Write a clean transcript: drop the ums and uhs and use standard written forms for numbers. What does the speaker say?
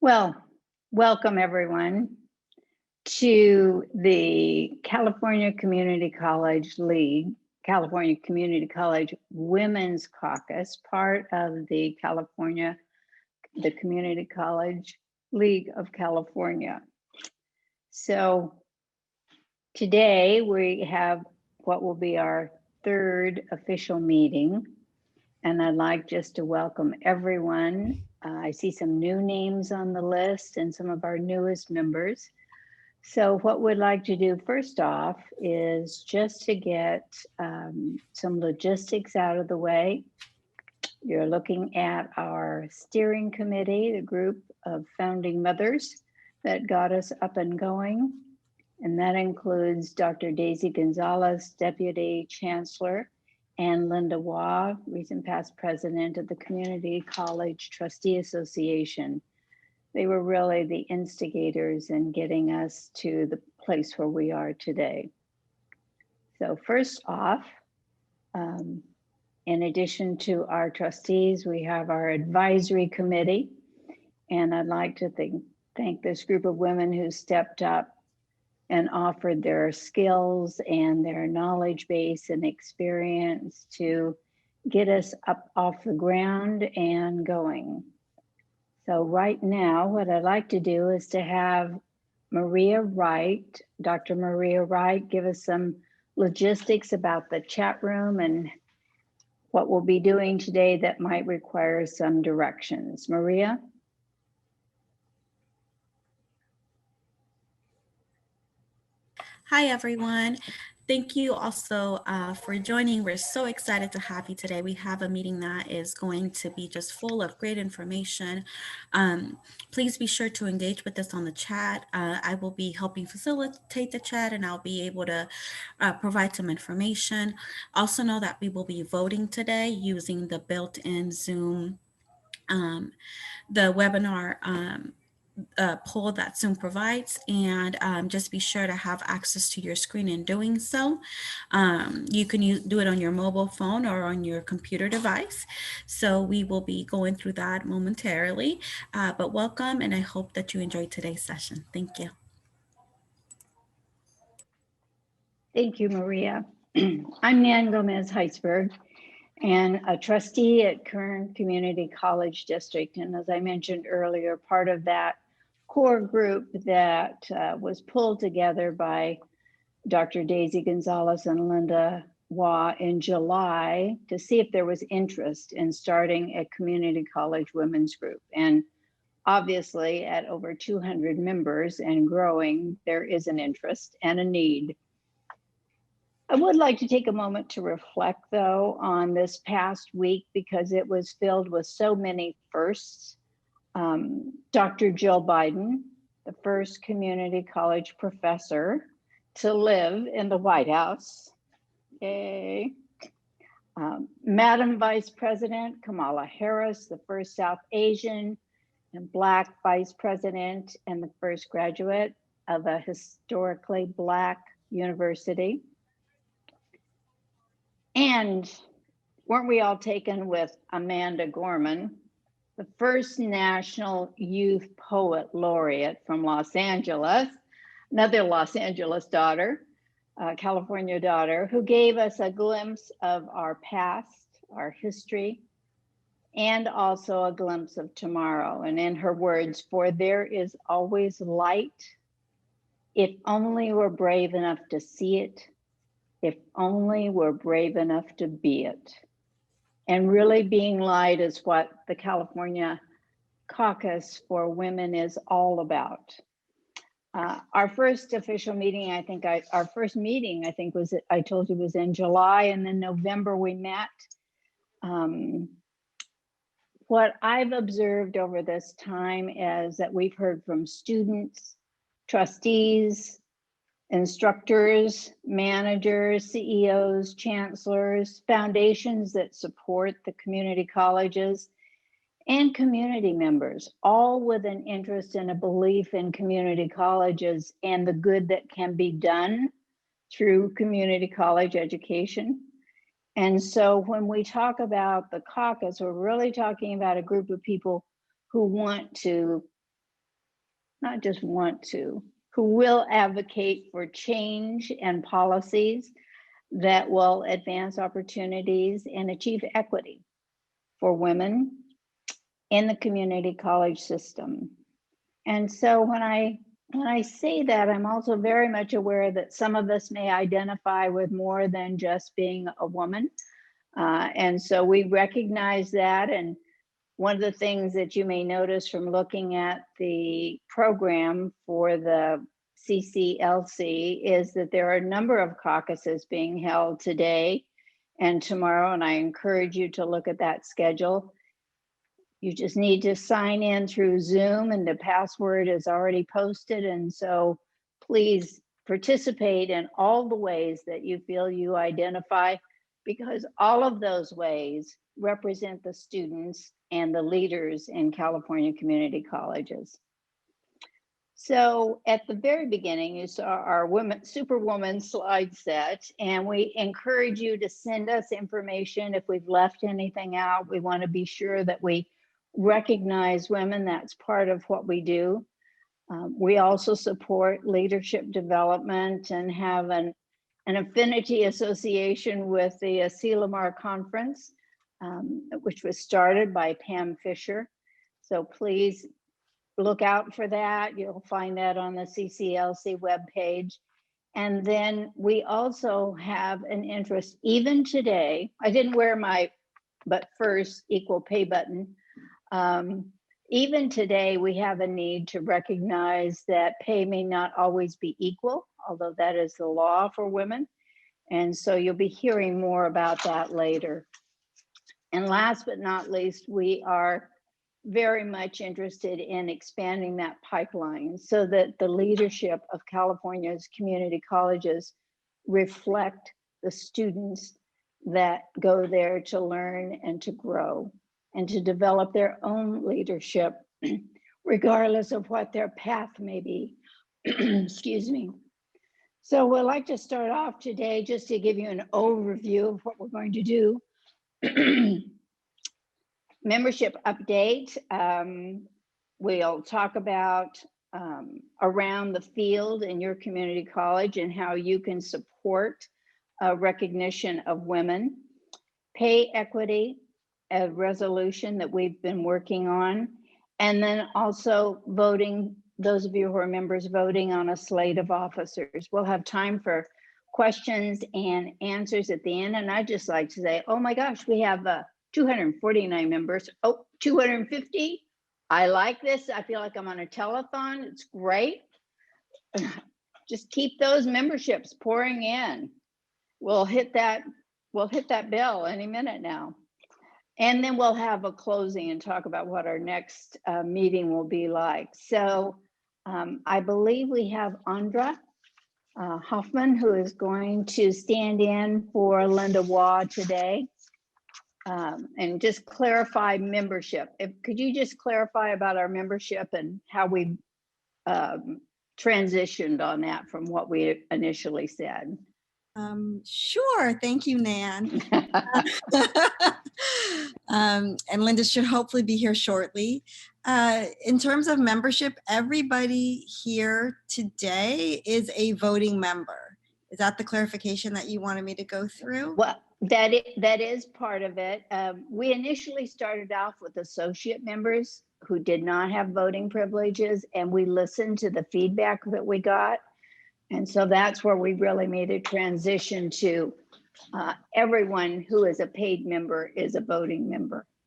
Well, welcome everyone to the California Community College League, California Community College Women's Caucus, part of the Community College League of California. So today we have what will be our third official meeting, and I'd like just to welcome everyone. I see some new names on the list and some of our newest members. So what we'd like to do first off is just to get some logistics out of the way. You're looking at our steering committee, the group of founding mothers that got us up and going. And that includes Dr. Daisy Gonzalez, Deputy Chancellor, and Linda Waugh, recent past president of the Community College Trustee Association. They were really the instigators in getting us to the place where we are today. So first off, in addition to our trustees, we have our advisory committee. And I'd like to thank this group of women who stepped up and offered their skills and their knowledge base and experience to get us up off the ground and going. So right now, what I'd like to do is to have Maria Wright, Dr. Maria Wright, give us some logistics about the chat room and what we'll be doing today that might require some directions. Maria? Hi, everyone. Thank you also for joining. We're so excited to have you today. We have a meeting that is going to be just full of great information. Please be sure to engage with us on the chat. I will be helping facilitate the chat and I'll be able to provide some information. Also know that we will be voting today using the built-in Zoom, the webinar poll that Zoom provides, and just be sure to have access to your screen in doing so. You can do it on your mobile phone or on your computer device. So we will be going through that momentarily, but welcome, and I hope that you enjoyed today's session. Thank you. Thank you, Maria. I'm Nan Gomez-Heisberg, and a trustee at Kern Community College District. And as I mentioned earlier, part of that core group that was pulled together by Dr. Daisy Gonzalez and Linda Waugh in July to see if there was interest in starting a community college women's group. And obviously at over 200 members and growing, there is an interest and a need. I would like to take a moment to reflect, though, on this past week because it was filled with so many firsts. Dr. Jill Biden, the first community college professor to live in the White House. Yay. Madam Vice President Kamala Harris, the first South Asian and Black Vice President and the first graduate of a historically Black university. And weren't we all taken with Amanda Gorman, the first National Youth Poet Laureate from Los Angeles, another Los Angeles daughter, California daughter, who gave us a glimpse of our past, our history, and also a glimpse of tomorrow. And in her words, "For there is always light, if only we're brave enough to see it, if only we're brave enough to be it." And really being light is what the California Caucus for Women is all about. Our first official meeting, our first meeting, I think was, I told you, was in July, and then November we met. What I've observed over this time is that we've heard from students, trustees, instructors, managers, CEOs, chancellors, foundations that support the community colleges, and community members, all with an interest and a belief in community colleges and the good that can be done through community college education. And so when we talk about the caucus, we're really talking about a group of people who want to not just want to, who will advocate for change and policies that will advance opportunities and achieve equity for women in the community college system. And so when I say that, I'm also very much aware that some of us may identify with more than just being a woman. And so we recognize that. And one of the things that you may notice from looking at the program for the CCLC is that there are a number of caucuses being held today and tomorrow, and I encourage you to look at that schedule. You just need to sign in through Zoom, and the password is already posted, and so please participate in all the ways that you feel you identify, because all of those ways represent the students and the leaders in California community colleges. So at the very beginning, you saw our Superwoman slide set, and we encourage you to send us information if we've left anything out. We want to be sure that we recognize women. That's part of what we do. We also support leadership development and have an affinity association with the Asilomar Conference, which was started by Pam Fisher. So please look out for that. You'll find that on the CCLC webpage. And then we also have an interest, even today, I didn't wear my but first equal pay button. Even today, we have a need to recognize that pay may not always be equal, although that is the law for women. And so you'll be hearing more about that later. And last but not least, we are very much interested in expanding that pipeline so that the leadership of California's community colleges reflect the students that go there to learn and to grow and to develop their own leadership, regardless of what their path may be. Excuse me. So we'd like to start off today just to give you an overview of what we're going to do. Membership update. We'll talk about around the field in your community college and how you can support recognition of women. Pay equity, a resolution that we've been working on. And then also voting, those of you who are members voting on a slate of officers. We'll have time for questions and answers at the end. And I'd just like to say, oh my gosh, we have 249 members. Oh, 250. I like this. I feel like I'm on a telethon. It's great. Just keep those memberships pouring in. We'll hit that bell any minute now. And then we'll have a closing and talk about what our next meeting will be like. So I believe we have Andra Hoffman, who is going to stand in for Linda Waugh today. And just clarify membership. Could you just clarify about our membership and how we transitioned on that from what we initially said? Sure. Thank you, Nan. And Linda should hopefully be here shortly. In terms of membership, everybody here today is a voting member. Is that the clarification that you wanted me to go through? Well, that is part of it. We initially started off with associate members who did not have voting privileges, and we listened to the feedback that we got. And so that's where we really made a transition to everyone who is a paid member is a voting member.